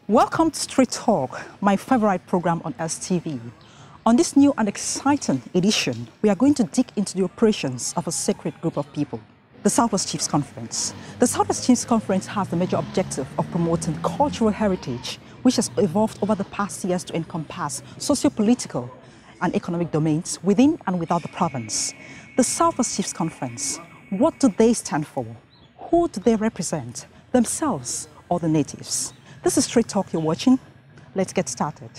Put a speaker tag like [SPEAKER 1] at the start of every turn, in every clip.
[SPEAKER 1] Welcome to Street Talk, my favorite program on STV. On this new and exciting edition, we are going to dig into the operations of a sacred group of people, the Southwest Chiefs Conference. The Southwest Chiefs Conference has the major objective of promoting cultural heritage, which has evolved over the past years to encompass socio-political and economic domains within and without the province. The Southwest Chiefs Conference, what do they stand for? Who do they represent, themselves or the natives? This is Street Talk you're watching. Let's get started.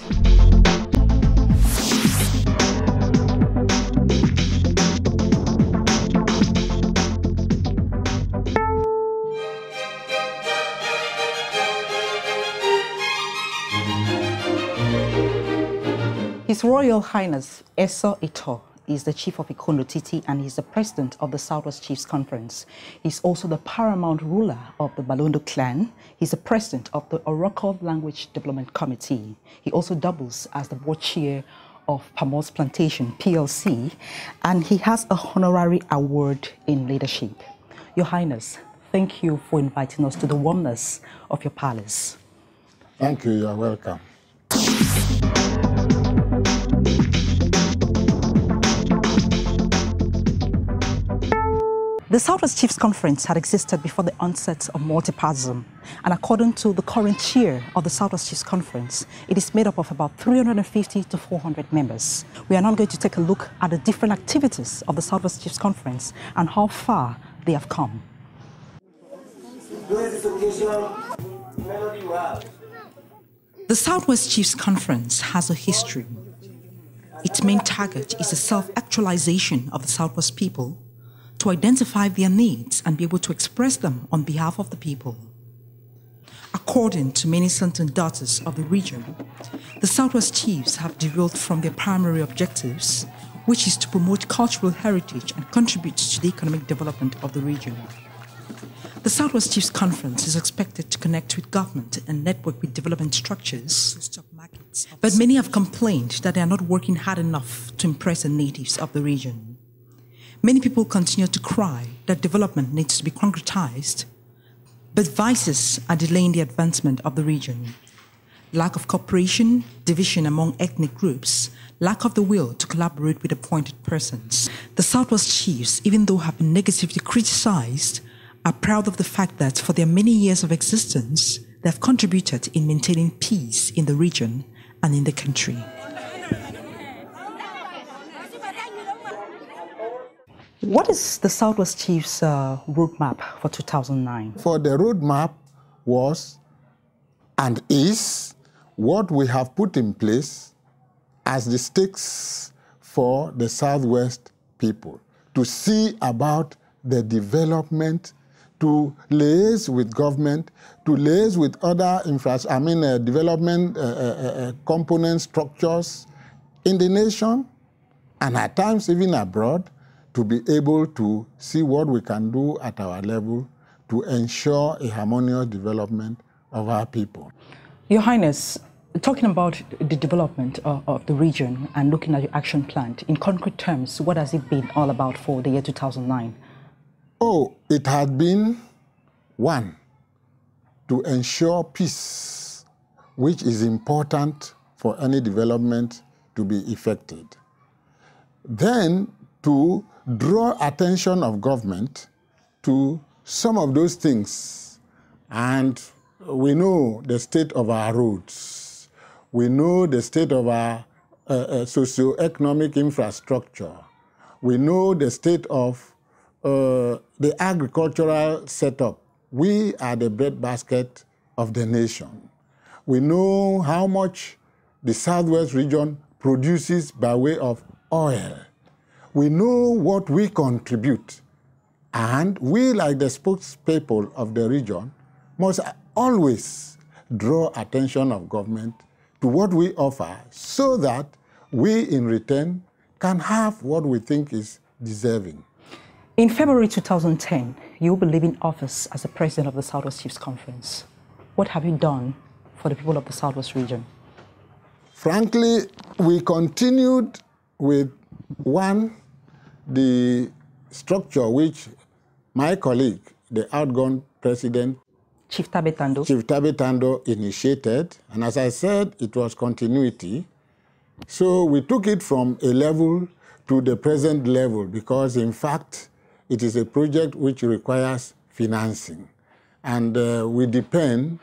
[SPEAKER 1] His Royal Highness Eso Ito is the chief of Ekondo-Titi and he's the president of the Southwest Chiefs Conference. He's also the paramount ruler of the Balondo clan. He's the president of the Oroko Language Development Committee. He also doubles as the board chair of Pamos Plantation, PLC, and he has a honorary award in leadership. Your Highness, thank you for inviting us to the warmness of your palace.
[SPEAKER 2] Thank you, you're welcome.
[SPEAKER 1] The Southwest Chiefs Conference had existed before the onset of multipartyism, and according to the current chair of the Southwest Chiefs Conference, it is made up of about 350 to 400 members. We are now going to take a look at the different activities of the Southwest Chiefs Conference and how far they have come. The Southwest Chiefs Conference has a history. Its main target is the self-actualization of the Southwest people, to identify their needs and be able to express them on behalf of the people. According to many sons and daughters of the region, the Southwest Chiefs have derailed from their primary objectives, which is to promote cultural heritage and contribute to the economic development of the region. The Southwest Chiefs Conference is expected to connect with government and network with development structures, but many have complained that they are not working hard enough to impress the natives of the region. Many people continue to cry that development needs to be concretized, but vices are delaying the advancement of the region. Lack of cooperation, division among ethnic groups, lack of the will to collaborate with appointed persons. The Southwest Chiefs, even though have been negatively criticized, are proud of the fact that for their many years of existence, they have contributed in maintaining peace in the region and in the country. What is the Southwest Chiefs roadmap for 2009?
[SPEAKER 2] For the roadmap was and is what we have put in place as the stakes for the Southwest people to see about the development, to liaise with government, to liaise with other development component structures in the nation and at times even abroad, to be able to see what we can do at our level to ensure a harmonious development of our people.
[SPEAKER 1] Your Highness, talking about the development of the region and looking at your action plan, in concrete terms, what has it been all about for the year 2009?
[SPEAKER 2] Oh, it had been, one, to ensure peace, which is important for any development to be effected. Then, to draw attention of government to some of those things. And we know the state of our roads. We know the state of our socio-economic infrastructure. We know the state of the agricultural setup. We are the breadbasket of the nation. We know how much the Southwest region produces by way of oil. We know what we contribute, and we, like the spokespeople of the region, must always draw attention of government to what we offer so that we, in return, can have what we think is deserving.
[SPEAKER 1] In February 2010, you will be leaving office as the president of the Southwest Chiefs Conference. What have you done for the people of the Southwest region?
[SPEAKER 2] Frankly, we continued with the structure which my colleague, the outgone president,
[SPEAKER 1] Chief Tabitha
[SPEAKER 2] Chief Tabitha initiated. And as I said, it was continuity. So we took it from a level to the present level because, in fact, it is a project which requires financing. And we depend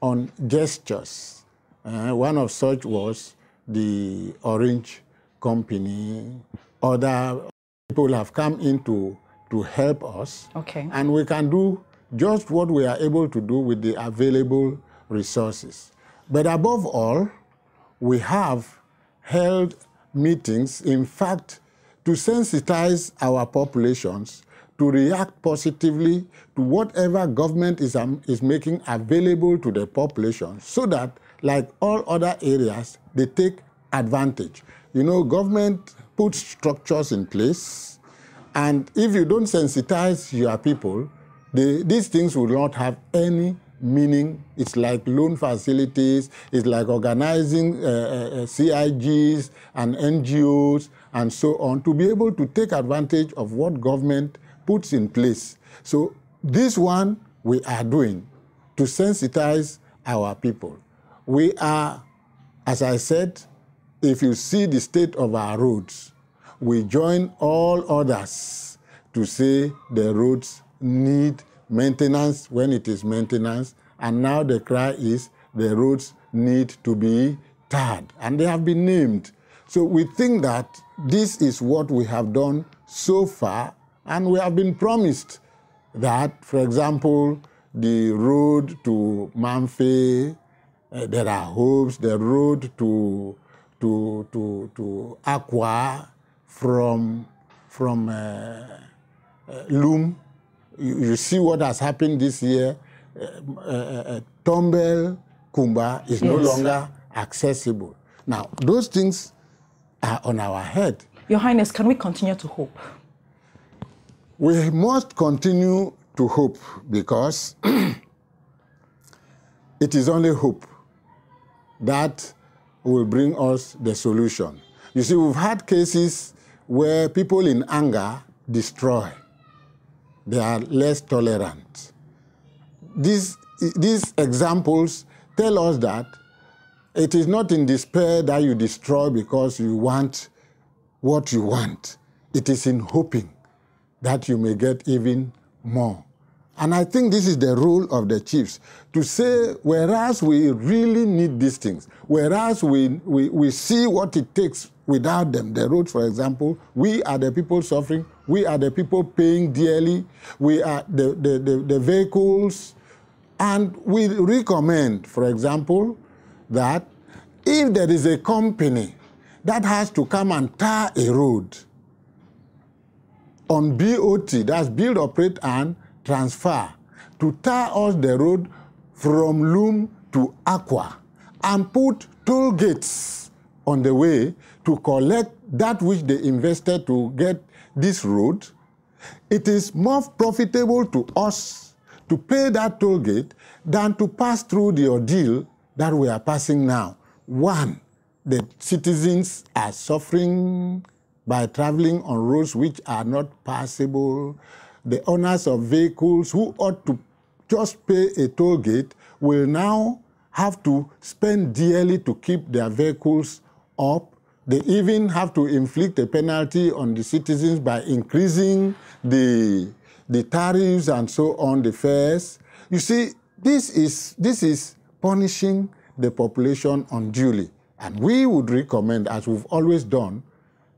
[SPEAKER 2] on gestures. One of such was the Orange Company. Other people have come in to help us.
[SPEAKER 1] Okay.
[SPEAKER 2] And we can do just what we are able to do with the available resources. But above all, we have held meetings, in fact, to sensitize our populations to react positively to whatever government is making available to the population so that, like all other areas, they take advantage. You know, government puts structures in place, and if you don't sensitize your people, these things will not have any meaning. It's like loan facilities, it's like organizing CIGs and NGOs and so on to be able to take advantage of what government puts in place. So this one we are doing to sensitize our people. We are, as I said, if you see the state of our roads, we join all others to say the roads need maintenance when it is maintenance, and now the cry is the roads need to be tarred, and they have been named. So we think that this is what we have done so far, and we have been promised that, for example, the road to Mamfe, there are hopes, the road to Aqua from Loom. You see what has happened this year. Tombel, Kumba is no longer accessible. Now, those things are on our head.
[SPEAKER 1] Your Highness, can we continue to hope?
[SPEAKER 2] We must continue to hope because it is only hope that will bring us the solution. You see, we've had cases where people in anger destroy. They are less tolerant. These examples tell us that it is not in despair that you destroy because you want what you want. It is in hoping that you may get even more. And I think this is the role of the chiefs, to say, whereas we really need these things, whereas we see what it takes without them, the roads, for example, we are the people suffering, we are the people paying dearly, we are the vehicles, and we recommend, for example, that if there is a company that has to come and tar a road on BOT, that's build, operate, and transfer, to tar us the road from Loom to Aqua and put toll gates on the way to collect that which they invested to get this road, it is more profitable to us to pay that toll gate than to pass through the ordeal that we are passing now. One, the citizens are suffering by traveling on roads which are not passable. The owners of vehicles who ought to just pay a toll gate will now have to spend dearly to keep their vehicles up. They even have to inflict a penalty on the citizens by increasing the tariffs and so on, the fares. You see, this is punishing the population unduly. And we would recommend, as we've always done,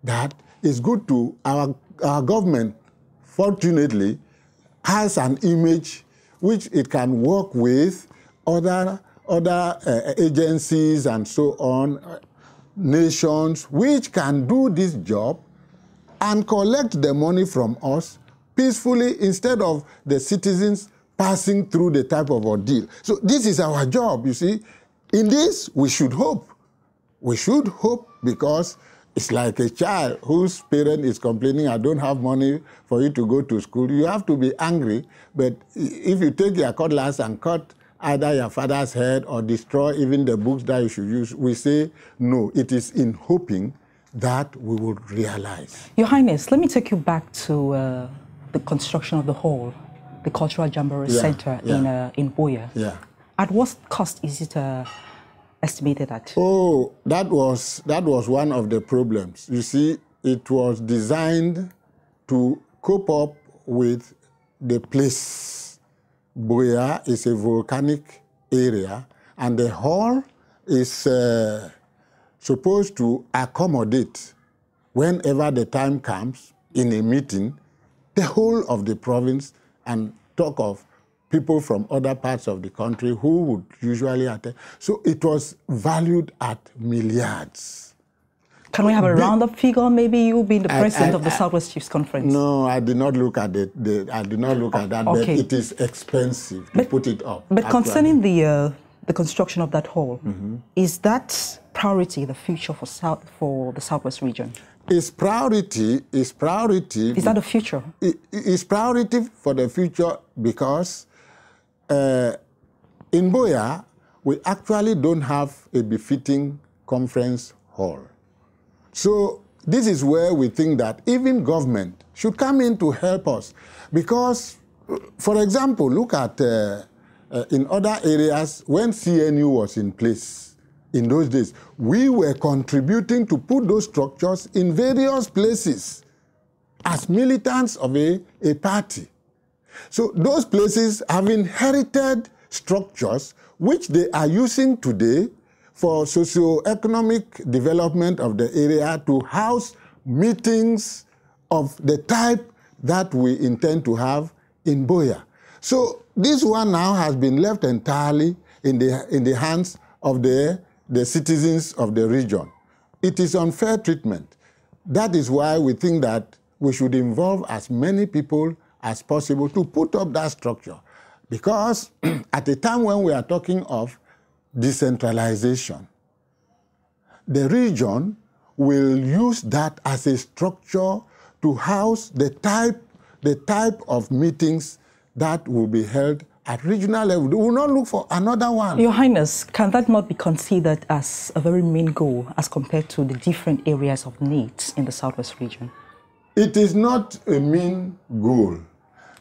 [SPEAKER 2] that it's good to our government, fortunately, has an image which it can work with other agencies and so on, nations, which can do this job and collect the money from us peacefully instead of the citizens passing through the type of ordeal. So this is our job, you see. In this, we should hope. We should hope because it's like a child whose parent is complaining, I don't have money for you to go to school. You have to be angry, but if you take your cutlass and cut either your father's head or destroy even the books that you should use, we say, no, it is in hoping that we will realize.
[SPEAKER 1] Your Highness, let me take you back to the construction of the hall. the Cultural Jamboree Center in Boya.
[SPEAKER 2] Yeah.
[SPEAKER 1] At what cost is it estimated at?
[SPEAKER 2] Oh, that was one of the problems. You see, it was designed to cope up with the place. Boya is a volcanic area, and the hall is supposed to accommodate, whenever the time comes, in a meeting, the whole of the province, and talk of people from other parts of the country who would usually attend. So it was valued at milliards.
[SPEAKER 1] Can we have a roundup figure? Maybe you being the president of the Southwest Chiefs Conference.
[SPEAKER 2] No, I did not look at it. I did not look at that. Okay. But it is expensive to put it up.
[SPEAKER 1] But actually, concerning the construction of that hall, is that priority the future for the Southwest region?
[SPEAKER 2] Its priority. Is that the future? It's priority for the future because in Boya, we actually don't have a befitting conference hall. So this is where we think that even government should come in to help us. Because, for example, look at in other areas, when CNU was in place, in those days, we were contributing to put those structures in various places as militants of a party. So those places have inherited structures which they are using today for socio-economic development of the area to house meetings of the type that we intend to have in Boya. So this one now has been left entirely in the hands of the citizens of the region. It is unfair treatment. That is why we think that we should involve as many people as possible to put up that structure. Because at a time when we are talking of decentralization, the region will use that as a structure to house the type of meetings that will be held at regional level. We will not look for another one.
[SPEAKER 1] Your Highness, can that not be considered as a very main goal as compared to the different areas of needs in the Southwest region?
[SPEAKER 2] It is not a main goal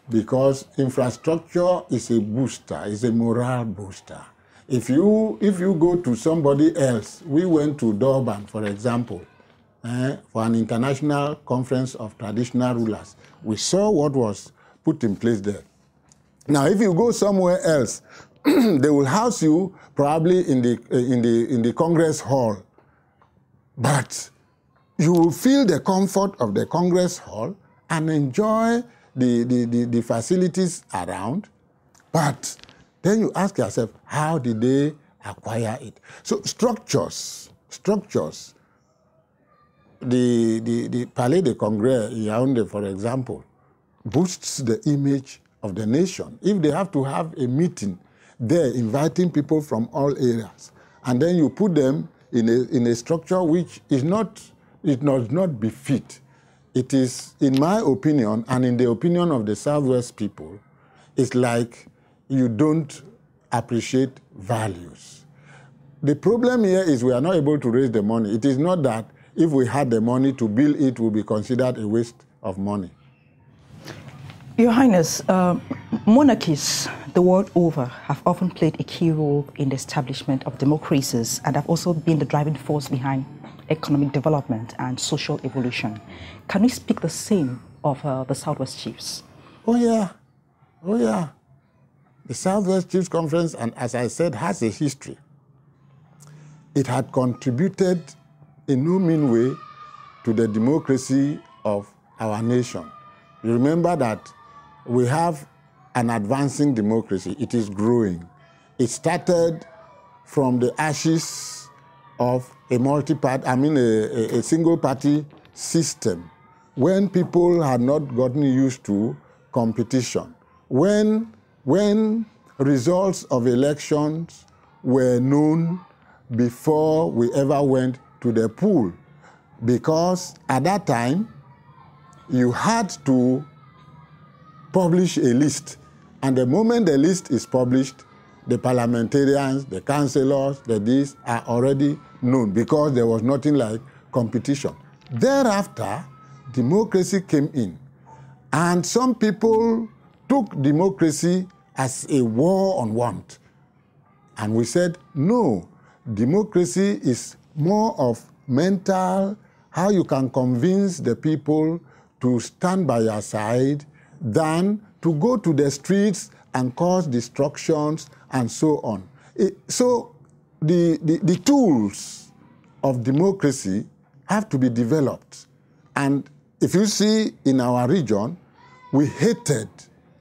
[SPEAKER 2] because infrastructure is a booster, is a morale booster. If you go to somebody else, we went to Durban, for example, for an international conference of traditional rulers. We saw what was put in place there. Now, if you go somewhere else, they will house you probably in the Congress Hall, but you will feel the comfort of the Congress Hall and enjoy the facilities around. But then you ask yourself, how did they acquire it? So structures. The Palais de Congrès in Yaoundé, for example, boosts the image of the nation. If they have to have a meeting there, inviting people from all areas, and then you put them in a structure which is not, it does not befit. It is, in my opinion, and in the opinion of the Southwest people, it's like you don't appreciate values. The problem here is we are not able to raise the money. It is not that if we had the money to build it, will be considered a waste of money.
[SPEAKER 1] Your Highness, monarchies the world over have often played a key role in the establishment of democracies and have also been the driving force behind economic development and social evolution. Can we speak the same of the Southwest Chiefs?
[SPEAKER 2] Oh yeah. The Southwest Chiefs Conference, and as I said, has a history. It had contributed in no mean way to the democracy of our nation. You remember that we have an advancing democracy. It is growing. It started from the ashes of a single-party system, when people had not gotten used to competition, when results of elections were known before we ever went to the poll, because at that time you had to publish a list, and the moment the list is published, the parliamentarians, the councillors, these are already known because there was nothing like competition. Thereafter, democracy came in, and some people took democracy as a war on want. And we said, no, democracy is more of mental, how you can convince the people to stand by your side than to go to the streets and cause destructions and so on. So the tools of democracy have to be developed. And if you see in our region, we hated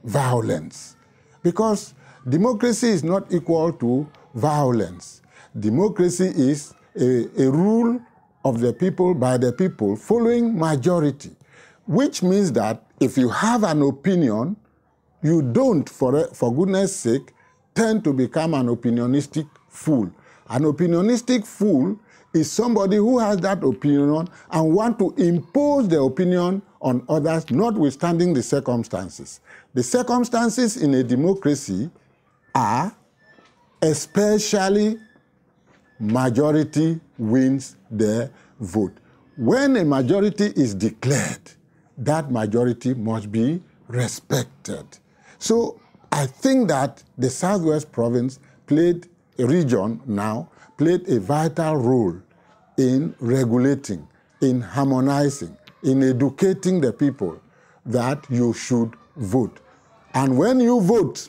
[SPEAKER 2] violence because democracy is not equal to violence. Democracy is a rule of the people by the people following majority, which means that if you have an opinion, you don't, for goodness sake, tend to become an opinionistic fool. An opinionistic fool is somebody who has that opinion and want to impose the opinion on others, notwithstanding the circumstances. The circumstances in a democracy are especially majority wins the vote. When a majority is declared, that majority must be respected. So I think that the Southwest Province played a vital role in regulating, in harmonizing, in educating the people that you should vote. And when you vote,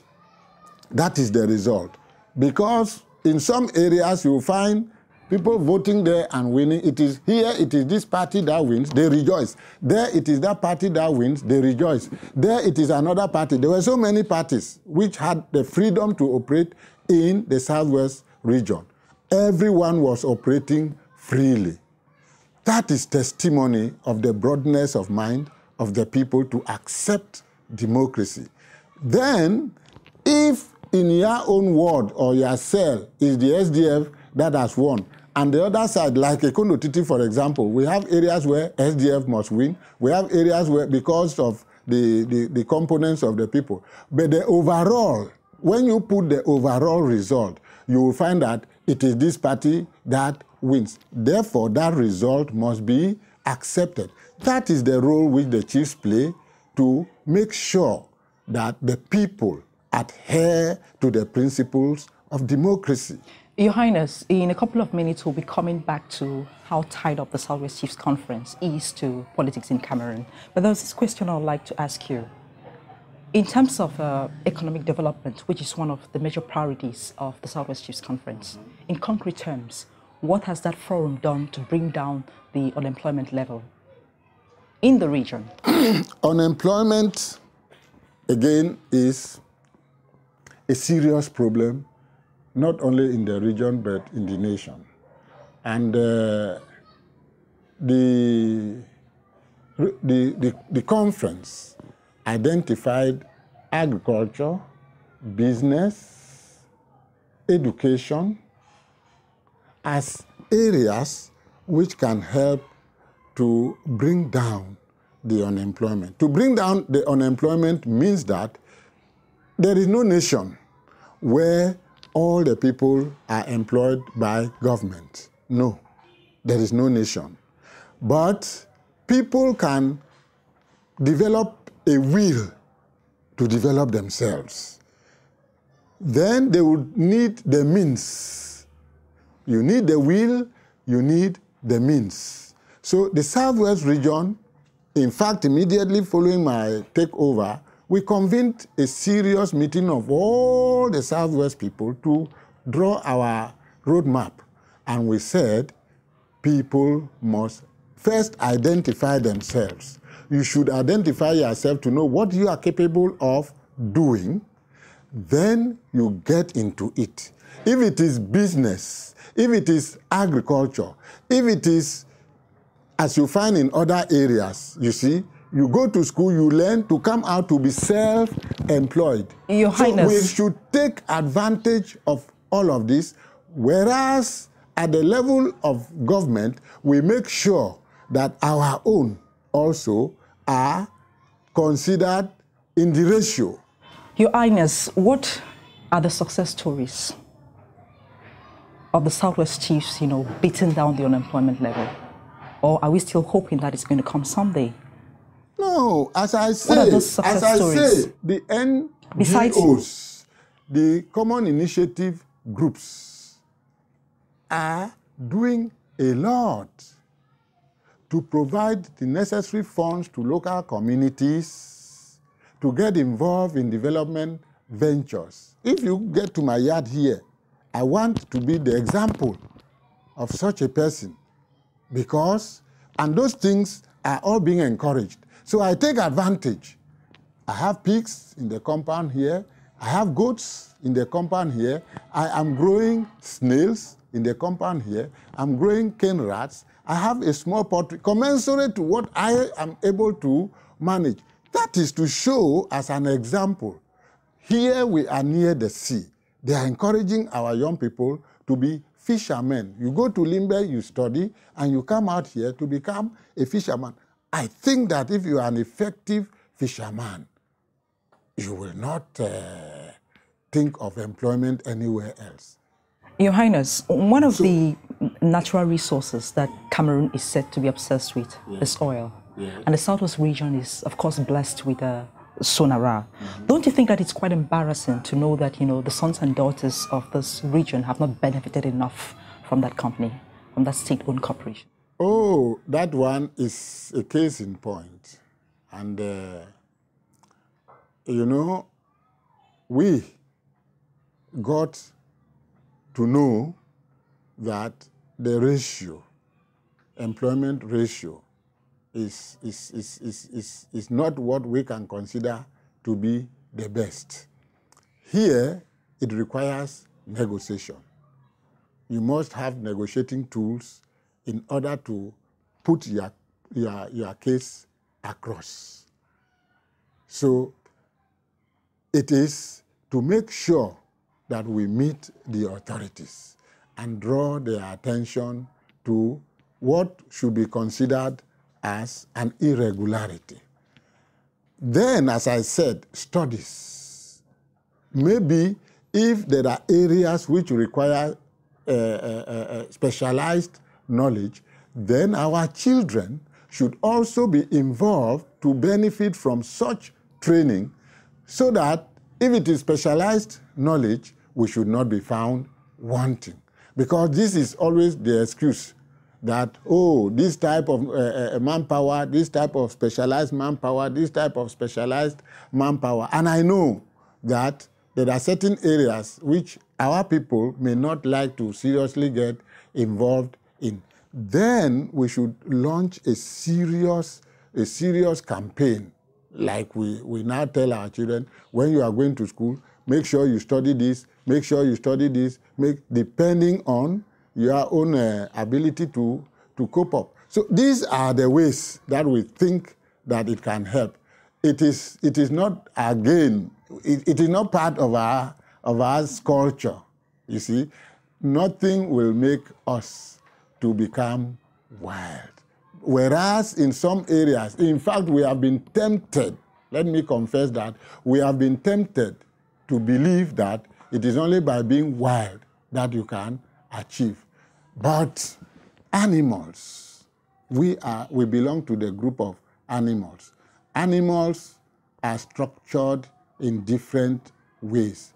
[SPEAKER 2] that is the result. Because in some areas you find people voting there and winning. It is here, it is this party that wins, they rejoice. There it is that party that wins, they rejoice. There it is another party. There were so many parties which had the freedom to operate in the Southwest region. Everyone was operating freely. That is testimony of the broadness of mind of the people to accept democracy. Then, if in your own ward or your cell is the SDF that has won, and the other side, like Ekondo-Titi, for example, we have areas where SDF must win. We have areas where, because of the components of the people. But the overall, when you put the overall result, you will find that it is this party that wins. Therefore, that result must be accepted. That is the role which the chiefs play to make sure that the people adhere to the principles of democracy.
[SPEAKER 1] Your Highness, in a couple of minutes, we'll be coming back to how tied up the Southwest Chiefs Conference is to politics in Cameroon. But there's this question I would like to ask you. In terms of economic development, which is one of the major priorities of the Southwest Chiefs Conference, in concrete terms, what has that forum done to bring down the unemployment level in the region?
[SPEAKER 2] Unemployment, again, is a serious problem, not only in the region, but in the nation. And the conference identified agriculture, business, education as areas which can help to bring down the unemployment. To bring down the unemployment means that there is no nation where all the people are employed by government. No, there is no nation. But people can develop a will to develop themselves. Then they would need the means. You need the will, you need the means. So the Southwest region, in fact, immediately following my takeover, we convened a serious meeting of all the Southwest people to draw our roadmap. And we said, people must first identify themselves. You should identify yourself to know what you are capable of doing. Then you get into it. If it is business, if it is agriculture, if it is, as you find in other areas, you see, you go to school, you learn to come out to be self-employed.
[SPEAKER 1] Your Highness.
[SPEAKER 2] So we should take advantage of all of this, whereas at the level of government, we make sure that our own also are considered in the ratio.
[SPEAKER 1] Your Highness, what are the success stories of the Southwest Chiefs, beating down the unemployment level? Or are we still hoping that it's going to come someday?
[SPEAKER 2] No, as I say,
[SPEAKER 1] What are those success stories?
[SPEAKER 2] The NGOs, the common initiative groups are doing a lot to provide the necessary funds to local communities to get involved in development ventures. If you get to my yard here, I want to be the example of such a person and those things are all being encouraged. So I take advantage. I have pigs in the compound here. I have goats in the compound here. I am growing snails in the compound here. I'm growing cane rats. I have a small poultry commensurate to what I am able to manage. That is to show as an example. Here we are near the sea. They are encouraging our young people to be fishermen. You go to Limbe, you study, and you come out here to become a fisherman. I think that if you are an effective fisherman, you will not think of employment anywhere else.
[SPEAKER 1] Your Highness, one of the natural resources that Cameroon is said to be obsessed with is oil. And the southwest region is, of course, blessed with sonara. Don't you think that it's quite embarrassing to know that, the sons and daughters of this region have not benefited enough from that company, from that state-owned corporation?
[SPEAKER 2] Oh, that one is a case in point. And, we got to know that the ratio, employment ratio, is not what we can consider to be the best. Here, it requires negotiation. You must have negotiating tools in order to put your case across. So it is to make sure that we meet the authorities and draw their attention to what should be considered as an irregularity. Then, as I said, studies. Maybe if there are areas which require specialized knowledge, then our children should also be involved to benefit from such training so that if it is specialized knowledge, we should not be found wanting. Because this is always the excuse that, this type of manpower, this type of specialized manpower, this type of specialized manpower. And I know that there are certain areas which our people may not like to seriously get involved in. Then we should launch a serious campaign. Like we now tell our children, when you are going to school, make sure you study this, make sure you study this, depending on your own ability to cope up. So these are the ways that we think that it can help. It is not, again, it is not part of our culture, you see. Nothing will make us to become wild. Whereas in some areas, in fact, we have been tempted, let me confess that, we have been tempted to believe that it is only by being wild that you can achieve. But animals, we belong to the group of animals. Animals are structured in different ways.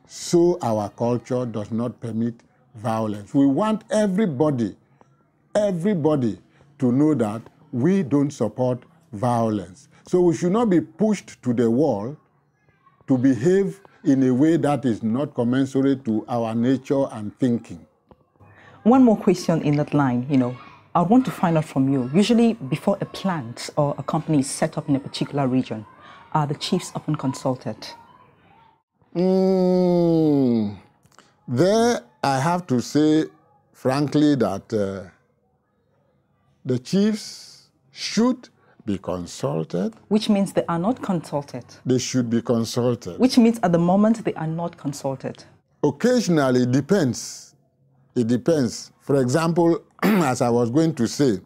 [SPEAKER 2] So our culture does not permit violence. We want everybody to know that we don't support violence. So we should not be pushed to the wall to behave in a way that is not commensurate to our nature and thinking.
[SPEAKER 1] One more question in that line, I want to find out from you. Usually before a plant or a company is set up in a particular region, are the chiefs often consulted?
[SPEAKER 2] There I have to say, frankly, that the chiefs should be consulted. Which means they are not consulted. They should be consulted.
[SPEAKER 1] Which means at the moment they are not consulted.
[SPEAKER 2] Occasionally, it depends. It depends. For example, as I was going to say,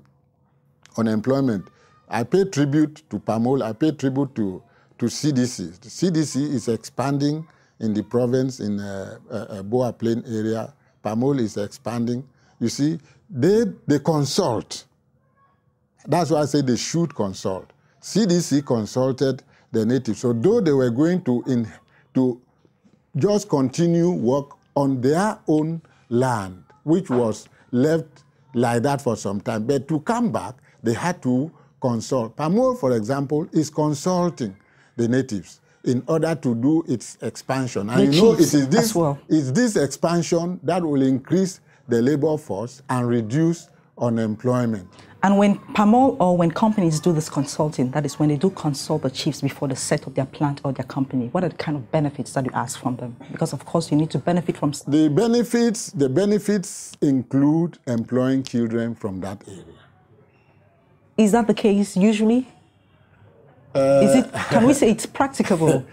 [SPEAKER 2] on employment, I pay tribute to PAMOL, I pay tribute to CDC. The CDC is expanding in the province, in Boa Plain area. PAMOL is expanding. You see, they consult. That's why I say they should consult. CDC consulted the natives. So though they were going to just continue work on their own land, which was left like that for some time, but to come back, they had to consult. PAMO, for example, is consulting the natives in order to do its expansion. And you know, it is this, it's this expansion that will increase the labor force and reduce unemployment.
[SPEAKER 1] And when PAMO or when companies do this consulting, that is when they do consult the chiefs before they set up their plant or their company, what are the kind of benefits that you ask from them? Because of course you need to benefit from...
[SPEAKER 2] The benefits include employing children from that area.
[SPEAKER 1] Is that the case usually? Can we say it's practicable,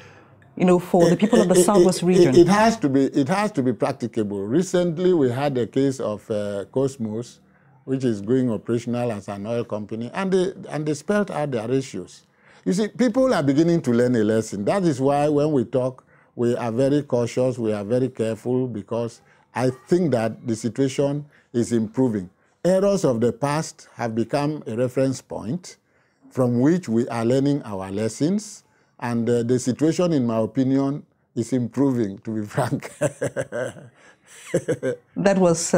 [SPEAKER 1] you know, for the people of the Southwest region?
[SPEAKER 2] It has to be practicable. Recently we had a case of Cosmos, which is going operational as an oil company, and they spelled out their ratios. You see, people are beginning to learn a lesson. That is why when we talk, we are very cautious, we are very careful, because I think that the situation is improving. Errors of the past have become a reference point from which we are learning our lessons, and the situation, in my opinion, is improving, to be frank.
[SPEAKER 1] That was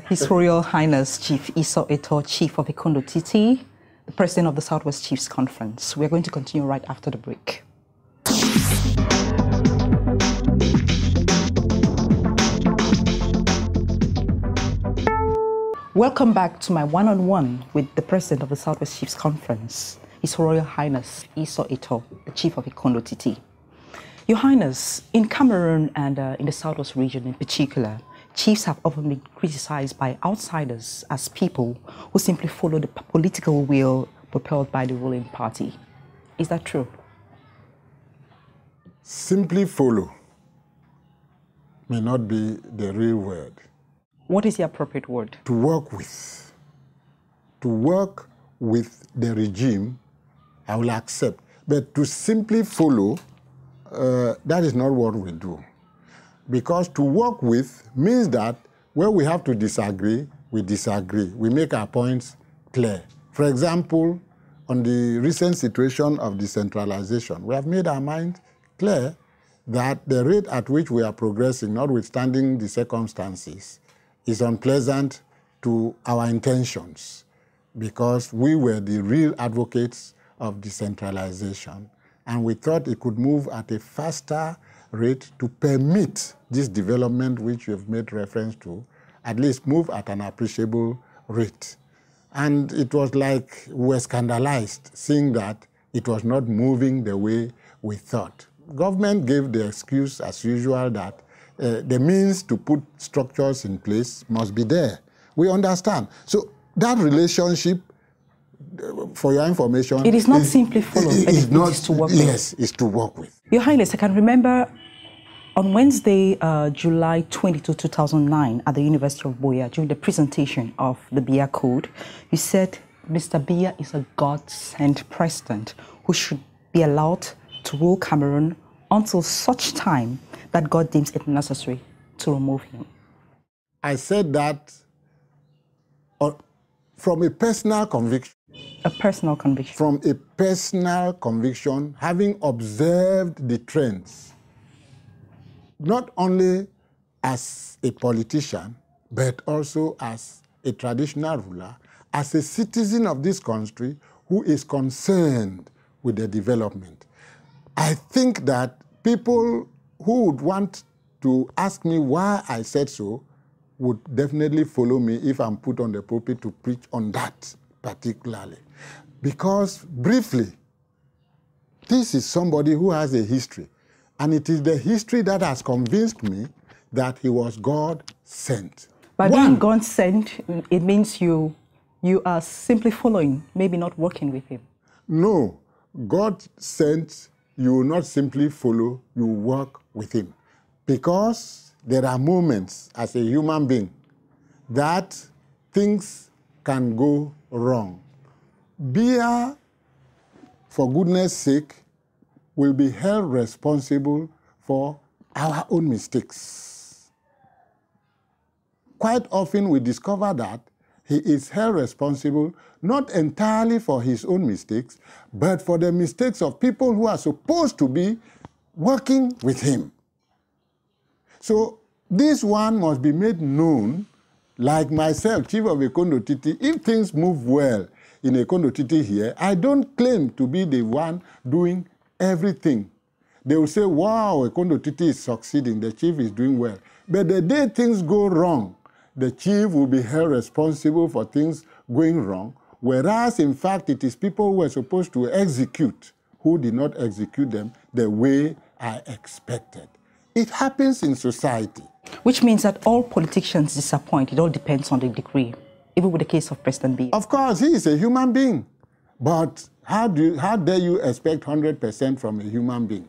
[SPEAKER 1] His Royal Highness Chief Esau Eto, Chief of Ekondo-Titi, the President of the Southwest Chiefs Conference. We're going to continue right after the break. Welcome back to my one-on-one with the President of the Southwest Chiefs Conference, His Royal Highness Esau Eto, the Chief of Ekondo-Titi. Your Highness, in Cameroon and in the Southwest region in particular, chiefs have often been criticized by outsiders as people who simply follow the political will propelled by the ruling party. Is that true?
[SPEAKER 2] Simply follow may not be the real word.
[SPEAKER 1] What is the appropriate word?
[SPEAKER 2] To work with. To work with the regime, I will accept. But to simply follow, that is not what we do. Because to work with means that where we have to disagree, we disagree. We make our points clear. For example, on the recent situation of decentralization, we have made our mind clear that the rate at which we are progressing, notwithstanding the circumstances, is unpleasant to our intentions, because we were the real advocates of decentralization, and we thought it could move at a faster rate to permit this development which you have made reference to, at least move at an appreciable rate. And it was like we were scandalized seeing that it was not moving the way we thought. Government gave the excuse, as usual, that the means to put structures in place must be there. We understand. So that relationship, for your information...
[SPEAKER 1] It is not simply follow, but it is to work with.
[SPEAKER 2] Yes, it's to work with.
[SPEAKER 1] Your Highness, I can remember on Wednesday, July 22, 2009, at the University of Boya, during the presentation of the Biya Code, you said Mr. Biya is a God-sent president who should be allowed to rule Cameroon until such time that God deems it necessary to remove him.
[SPEAKER 2] I said that from a personal conviction.
[SPEAKER 1] A personal conviction.
[SPEAKER 2] From a personal conviction, having observed the trends, not only as a politician, but also as a traditional ruler, as a citizen of this country who is concerned with the development. I think that people who would want to ask me why I said so would definitely follow me if I'm put on the pulpit to preach on that particularly. Because, briefly, this is somebody who has a history. And it is the history that has convinced me that he was God-sent.
[SPEAKER 1] By being God-sent, it means you are simply following, maybe not working with him.
[SPEAKER 2] No. God-sent, you will not simply follow, you work with him. Because there are moments as a human being that things can go wrong. Biya, for goodness sake, will be held responsible for our own mistakes. Quite often we discover that he is held responsible not entirely for his own mistakes, but for the mistakes of people who are supposed to be working with him. So this one must be made known, like myself, Chief of Ekondo-Titi. If things move well in Ekondo-Titi here, I don't claim to be the one doing everything. They will say, wow, Ekondo-Titi is succeeding, the chief is doing well. But the day things go wrong, the chief will be held responsible for things going wrong, whereas in fact it is people who were supposed to execute who did not execute them the way I expected. It happens in society.
[SPEAKER 1] Which means that all politicians disappoint. It all depends on the degree, even with the case of President Biya.
[SPEAKER 2] Of course, he is a human being. But how dare you expect 100% from a human being?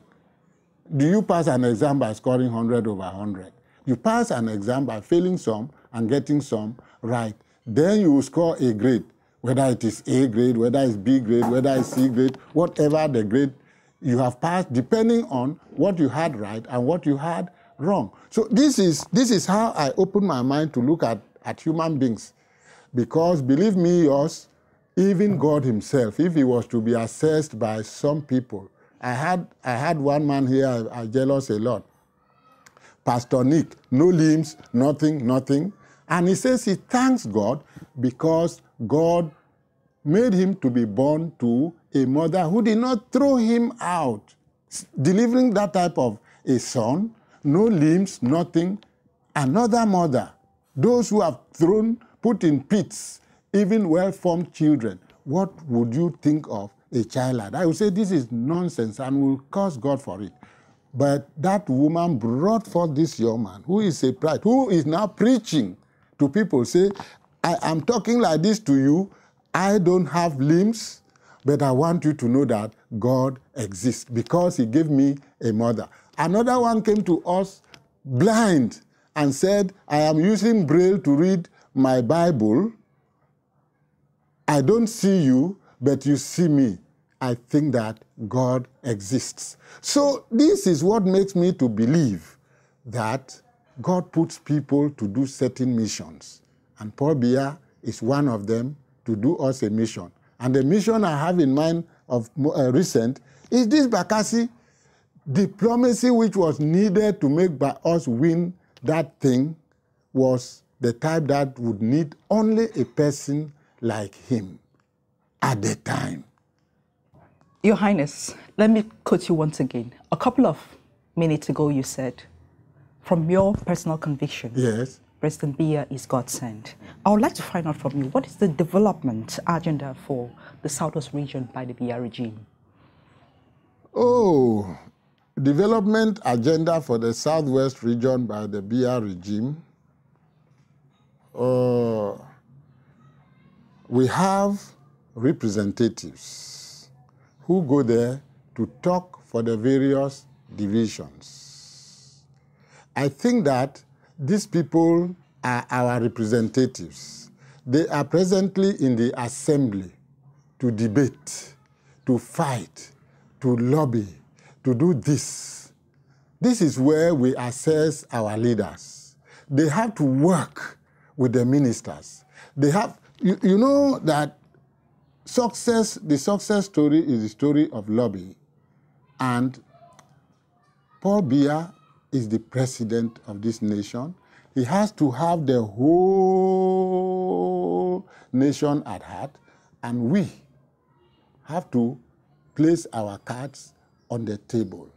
[SPEAKER 2] Do you pass an exam by scoring 100 over 100? You pass an exam by failing some and getting some right. Then you will score a grade, whether it is A grade, whether it's B grade, whether it's C grade, whatever the grade you have passed, depending on what you had right and what you had wrong. So this is how I open my mind to look at human beings. Because believe me, yours, even God himself, if he was to be assessed by some people, I had one man here I jealous a lot. Pastor Nick, no limbs, nothing. And he says he thanks God because God made him to be born to a mother who did not throw him out, delivering that type of a son, no limbs, nothing, another mother. Those who have put in pits, even well-formed children. What would you think of a child like that? I would say this is nonsense and will curse God for it. But that woman brought forth this young man who is a pride, who is now preaching to people, say, I am talking like this to you, I don't have limbs, but I want you to know that God exists because he gave me a mother. Another one came to us blind and said, I am using Braille to read my Bible. I don't see you, but you see me. I think that God exists. So this is what makes me to believe that God puts people to do certain missions. And Paul Biya is one of them to do us a mission. And the mission I have in mind of recent is this Bakassi diplomacy which was needed to make us win that thing was the type that would need only a person like him at the time.
[SPEAKER 1] Your Highness, let me quote you once again. A couple of minutes ago you said, from your personal conviction,
[SPEAKER 2] yes,
[SPEAKER 1] President Biya is God sent. I would like to find out from you, what is the development agenda for the Southwest region by the Biya regime?
[SPEAKER 2] Oh, development agenda for the Southwest region by the Biya regime. We have representatives who go there to talk for the various divisions. I think that these people are our representatives. They are presently in the assembly to debate, to fight, to lobby, to do this. This is where we assess our leaders. They have to work with the ministers. They have, you know that the success story is the story of lobby. And Paul Biya is the president of this nation. He has to have the whole nation at heart, and we have to place our cards on the table.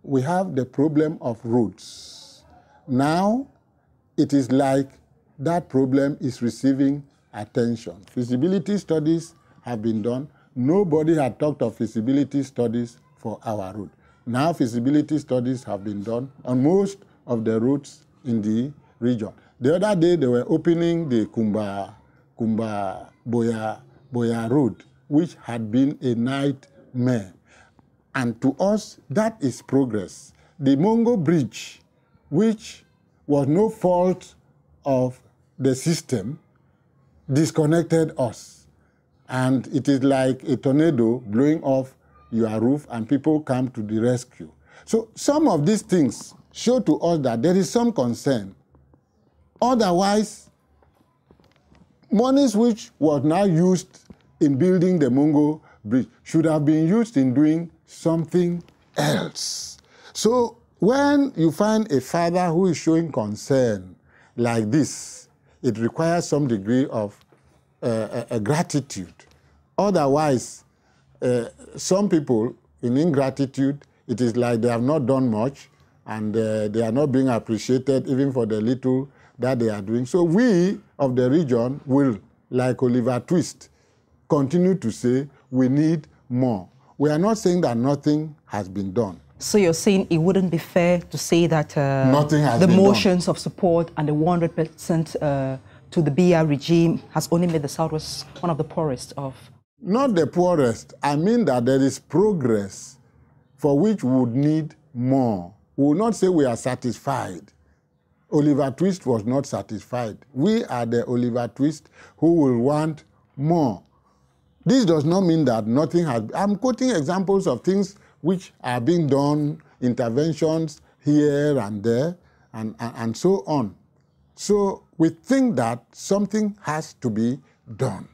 [SPEAKER 2] We have the problem of roads. Now, it is like that problem is receiving attention. Feasibility studies have been done. Nobody had talked of feasibility studies for our road. Now feasibility studies have been done on most of the roads in the region. The other day they were opening the Boya road, which had been a nightmare. And to us, that is progress. The Mongo Bridge, which was no fault of the system, disconnected us. And it is like a tornado blowing off your roof and people come to the rescue. So some of these things show to us that there is some concern. Otherwise, monies which was now used in building the Mungo Bridge should have been used in doing something else. So when you find a father who is showing concern like this, it requires some degree of gratitude. Otherwise, some people in ingratitude, it is like they have not done much and they are not being appreciated even for the little that they are doing. So we of the region will, like Oliver Twist, continue to say we need more. We are not saying that nothing has been done.
[SPEAKER 1] So you're saying it wouldn't be fair to say that the motions of support and the 100% to the BR regime has only made the Southwest one of the poorest of...
[SPEAKER 2] Not the poorest. I mean that there is progress for which we would need more. We will not say we are satisfied. Oliver Twist was not satisfied. We are the Oliver Twist who will want more. This does not mean that nothing has... I'm quoting examples of things which are being done, interventions here and there, and so on. So we think that something has to be done,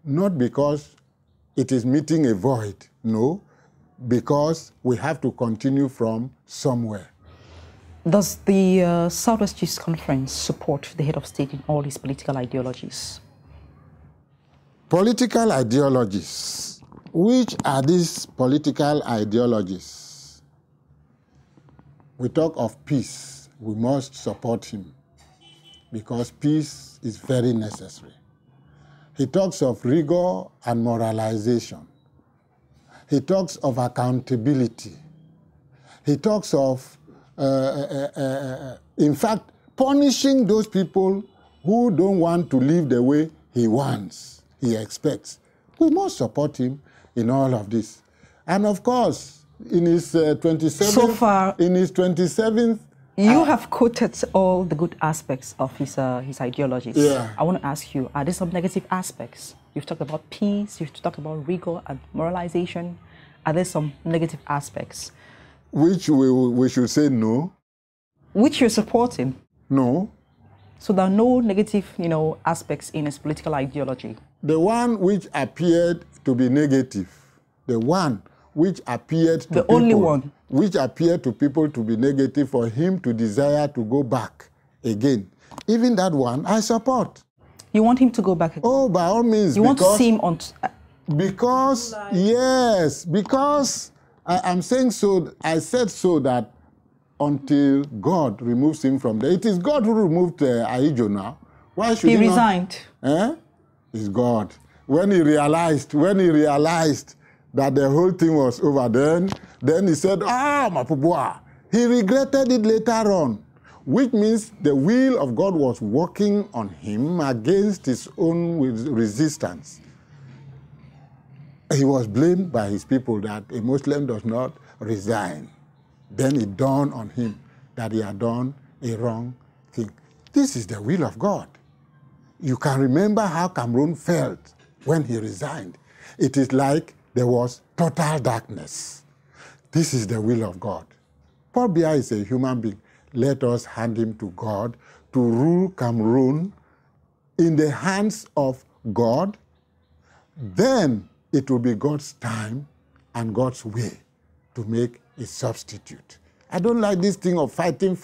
[SPEAKER 2] not because it is meeting a void, no, because we have to continue from somewhere.
[SPEAKER 1] Does the Southwest Chiefs Conference support the head of state in all his political ideologies?
[SPEAKER 2] Political ideologies. Which are these political ideologies? We talk of peace. We must support him because peace is very necessary. He talks of rigor and moralization. He talks of accountability. He talks of, in fact, punishing those people who don't want to live the way he wants, he expects. We must support him in all of this. And of course, in his 27th...
[SPEAKER 1] So far...
[SPEAKER 2] In his 27th...
[SPEAKER 1] You have quoted all the good aspects of his ideologies.
[SPEAKER 2] Yeah.
[SPEAKER 1] I want to ask you, are there some negative aspects? You've talked about peace, you've talked about rigor and moralization. Are there some negative aspects?
[SPEAKER 2] Which we should say no.
[SPEAKER 1] Which you're supporting?
[SPEAKER 2] No.
[SPEAKER 1] So there are no negative, aspects in his political ideology?
[SPEAKER 2] The one which appeared to be negative, the one which appeared to
[SPEAKER 1] the
[SPEAKER 2] people,
[SPEAKER 1] only one
[SPEAKER 2] which appeared to people to be negative for him to desire to go back again. Even that one, I support.
[SPEAKER 1] You want him to go back again?
[SPEAKER 2] Oh, by all means.
[SPEAKER 1] You want to see him on...
[SPEAKER 2] Because, yes, because I'm saying so, I said so that until God removes him from there. It is God who removed Ahijo now. Why should he
[SPEAKER 1] resigned.
[SPEAKER 2] It's God. When he realized that the whole thing was over, then he said, Mapubwa. He regretted it later on, which means the will of God was working on him against his own resistance. He was blamed by his people that a Muslim does not resign. Then it dawned on him that he had done a wrong thing. This is the will of God. You can remember how Cameroon felt when he resigned. It is like there was total darkness. This is the will of God. Paul Biya is a human being. Let us hand him to God to rule Cameroon in the hands of God. Then it will be God's time and God's way to make a substitute. I don't like this thing of fighting.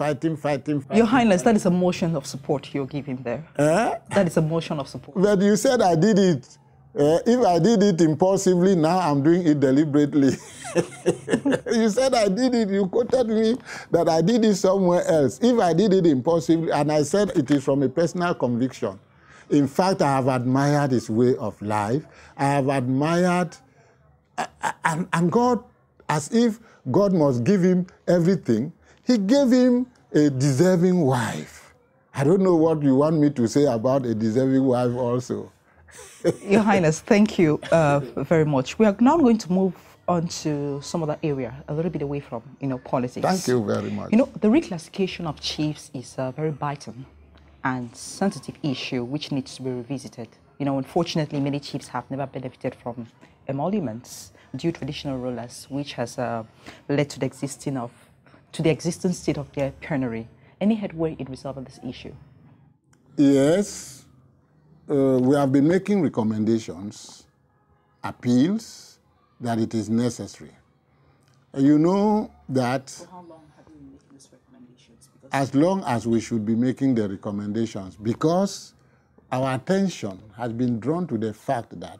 [SPEAKER 1] Your Highness, that is a motion of support you're giving there. That is a motion of support.
[SPEAKER 2] But you said I did it. If I did it impulsively, now I'm doing it deliberately. You said I did it. You quoted me that I did it somewhere else. If I did it impulsively, and I said it is from a personal conviction. In fact, I have admired his way of life. I have admired, and God, as if God must give him everything, he gave him a deserving wife. I don't know what you want me to say about a deserving wife also.
[SPEAKER 1] Your Highness, thank you very much. We are now going to move on to some other area, a little bit away from, politics.
[SPEAKER 2] Thank you very much.
[SPEAKER 1] The reclassification of chiefs is a very biting and sensitive issue which needs to be revisited. Unfortunately, many chiefs have never benefited from emoluments due to traditional rulers, which has led to the existing state of their penury. Any headway in resolving this issue?
[SPEAKER 2] Yes. we have been making recommendations, appeals, that it is necessary. You know that...
[SPEAKER 1] For how long have you been making these recommendations?
[SPEAKER 2] As long as we should be making the recommendations, because our attention has been drawn to the fact that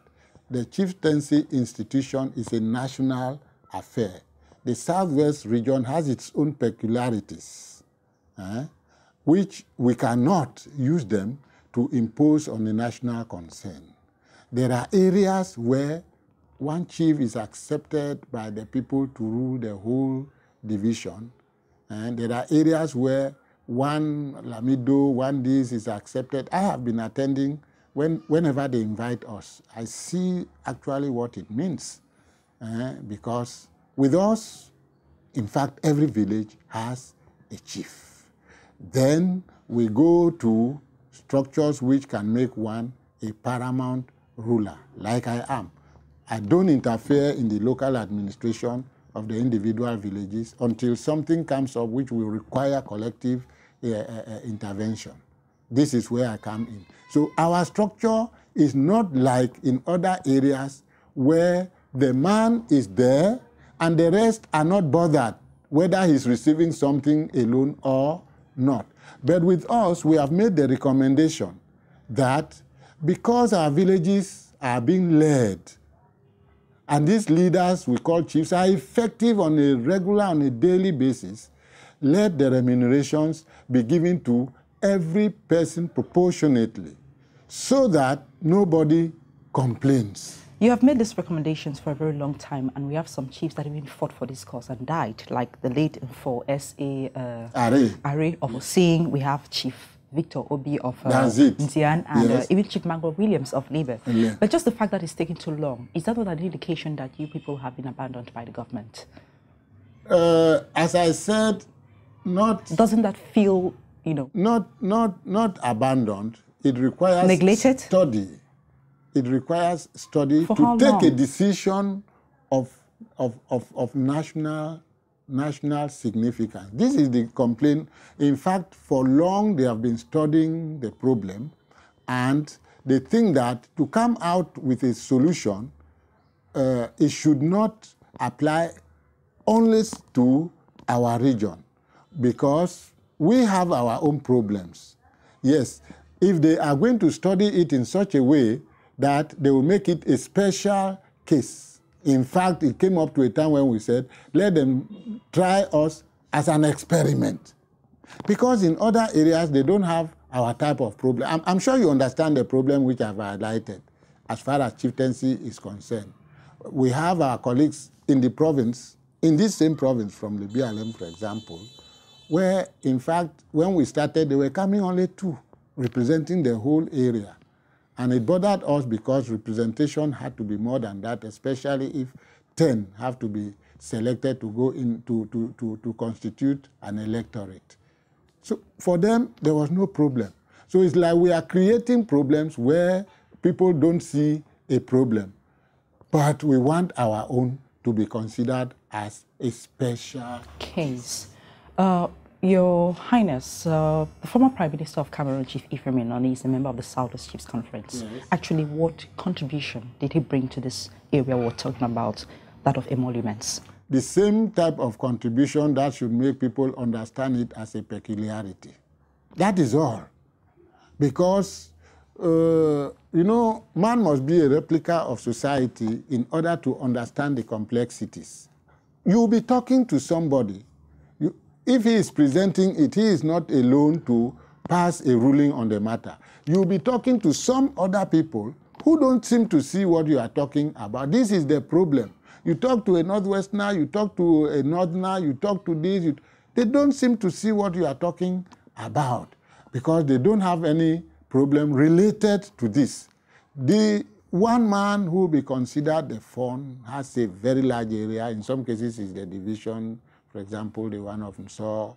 [SPEAKER 2] the chieftaincy institution is a national affair. The Southwest region has its own peculiarities, which we cannot use them to impose on the national concern. There are areas where one chief is accepted by the people to rule the whole division, and there are areas where one Lamido, one this is accepted. I have been attending whenever they invite us. I see actually what it means, because with us, in fact, every village has a chief. Then we go to structures which can make one a paramount ruler, like I am. I don't interfere in the local administration of the individual villages until something comes up which will require collective intervention. This is where I come in. So our structure is not like in other areas where the man is there and the rest are not bothered whether he's receiving something alone or not. But with us, we have made the recommendation that because our villages are being led, and these leaders we call chiefs are effective on a regular, on a daily basis, let the remunerations be given to every person proportionately so that nobody complains.
[SPEAKER 1] You have made these recommendations for a very long time, and we have some chiefs that even fought for this cause and died, like the late for S.A. Are of Osing. We have Chief Victor Obi of Ndian, and even Chief Magbo Williams of Labour. Yeah. But just the fact that it's taking too long, is that not an indication that you people have been abandoned by the government?
[SPEAKER 2] As I said,
[SPEAKER 1] doesn't that feel,
[SPEAKER 2] not abandoned. It requires
[SPEAKER 1] neglected?
[SPEAKER 2] Study. It requires study to take a decision of national significance. This is the complaint. In fact, for long they have been studying the problem, and they think that to come out with a solution, it should not apply only to our region, because we have our own problems. Yes, if they are going to study it in such a way that they will make it a special case. In fact, it came up to a time when we said, let them try us as an experiment. Because in other areas, they don't have our type of problem. I'm sure you understand the problem which I've highlighted as far as chieftaincy is concerned. We have our colleagues in the province, in this same province from the BLM, for example, where, in fact, when we started, they were coming only 2, representing the whole area. And it bothered us because representation had to be more than that, especially if 10 have to be selected to go in to constitute an electorate. So for them, there was no problem. So it's like we are creating problems where people don't see a problem. But we want our own to be considered as a special case.
[SPEAKER 1] Your Highness, the former Prime Minister of Cameroon, Chief Ifeanyi Noni, is a member of the Southwest Chiefs Conference. Yes. Actually, what contribution did he bring to this area we're talking about, that of emoluments?
[SPEAKER 2] The same type of contribution that should make people understand it as a peculiarity. That is all. Because, man must be a replica of society in order to understand the complexities. You'll be talking to somebody. If he is presenting it, he is not alone to pass a ruling on the matter. You'll be talking to some other people who don't seem to see what you are talking about. This is the problem. You talk to a Northwesterner, you talk to a Northerner, you talk to this. They don't seem to see what you are talking about because they don't have any problem related to this. The one man who will be considered the fund has a very large area. In some cases, is the division. For example, the one of Nso,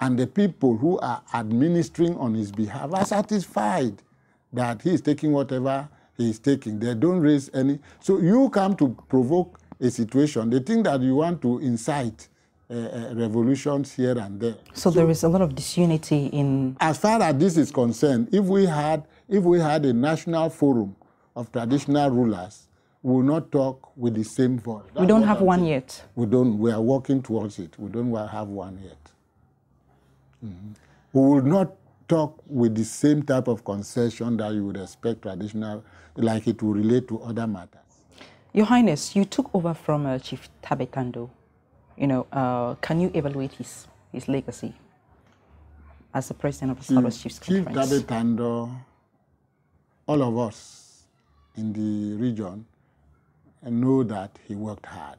[SPEAKER 2] and the people who are administering on his behalf are satisfied that he is taking whatever he is taking. They don't raise any. So you come to provoke a situation. They think that you want to incite revolutions here and there.
[SPEAKER 1] So there is a lot of disunity in...
[SPEAKER 2] As far as this is concerned, if we had If we had a national forum of traditional rulers, we will not talk with the same voice.
[SPEAKER 1] We don't have one yet.
[SPEAKER 2] We don't. We are working towards it. We don't have one yet. Mm-hmm. We will not talk with the same type of concession that you would expect traditional, like it will relate to other matters.
[SPEAKER 1] Your Highness, you took over from Chief Tabitha. Can you evaluate his legacy as the president of the Southwest Chiefs Conference?
[SPEAKER 2] Chief Tabitha, all of us in the region know that he worked hard.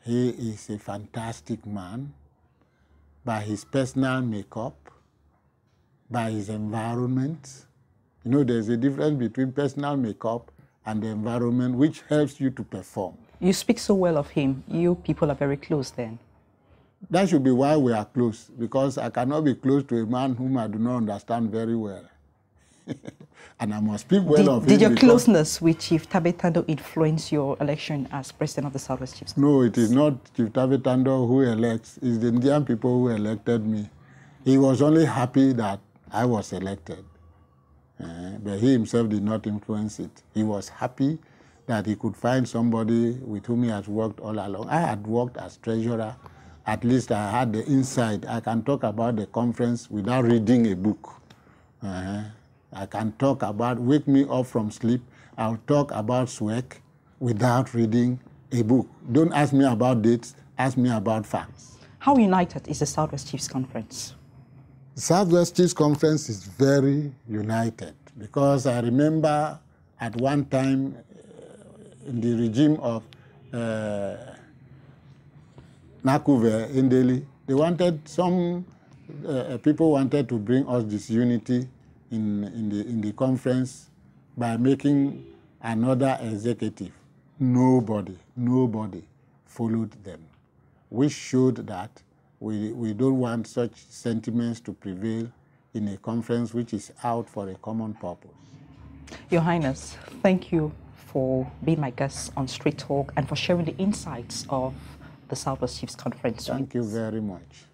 [SPEAKER 2] He is a fantastic man by his personal makeup, by his environment. You know, there's a difference between personal makeup and the environment, which helps you to perform.
[SPEAKER 1] You speak so well of him. You people are very close then.
[SPEAKER 2] That should be why we are close, because I cannot be close to a man whom I do not understand very well. And I must speak well of him.
[SPEAKER 1] Did your closeness with Chief Tabitha influence your election as president of the Southwest Chiefs?
[SPEAKER 2] No, it is not Chief Tabitha who elects. It's the Ndian people who elected me. He was only happy that I was elected. But he himself did not influence it. He was happy that he could find somebody with whom he has worked all along. I had worked as treasurer. At least I had the insight. I can talk about the conference without reading a book. I can talk about, wake me up from sleep. I'll talk about SWEC without reading a book. Don't ask me about dates, ask me about facts.
[SPEAKER 1] How united is the Southwest Chiefs Conference?
[SPEAKER 2] The Southwest Chiefs Conference is very united, because I remember at one time in the regime of Nakuve in Delhi, they wanted people wanted to bring us disunity in the conference by making another executive. Nobody followed them, which showed that we don't want such sentiments to prevail in a conference which is out for a common purpose.
[SPEAKER 1] Your Highness, thank you for being my guest on Street Talk and for sharing the insights of the Southwest Chiefs Conference.
[SPEAKER 2] Thank you very much.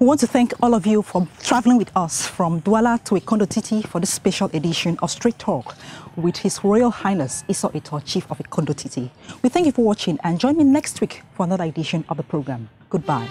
[SPEAKER 1] We want to thank all of you for traveling with us from Douala to Ekondo-Titi for this special edition of Street Talk with His Royal Highness Iso Ito, Chief of Ekondo-Titi. We thank you for watching and join me next week for another edition of the program. Goodbye.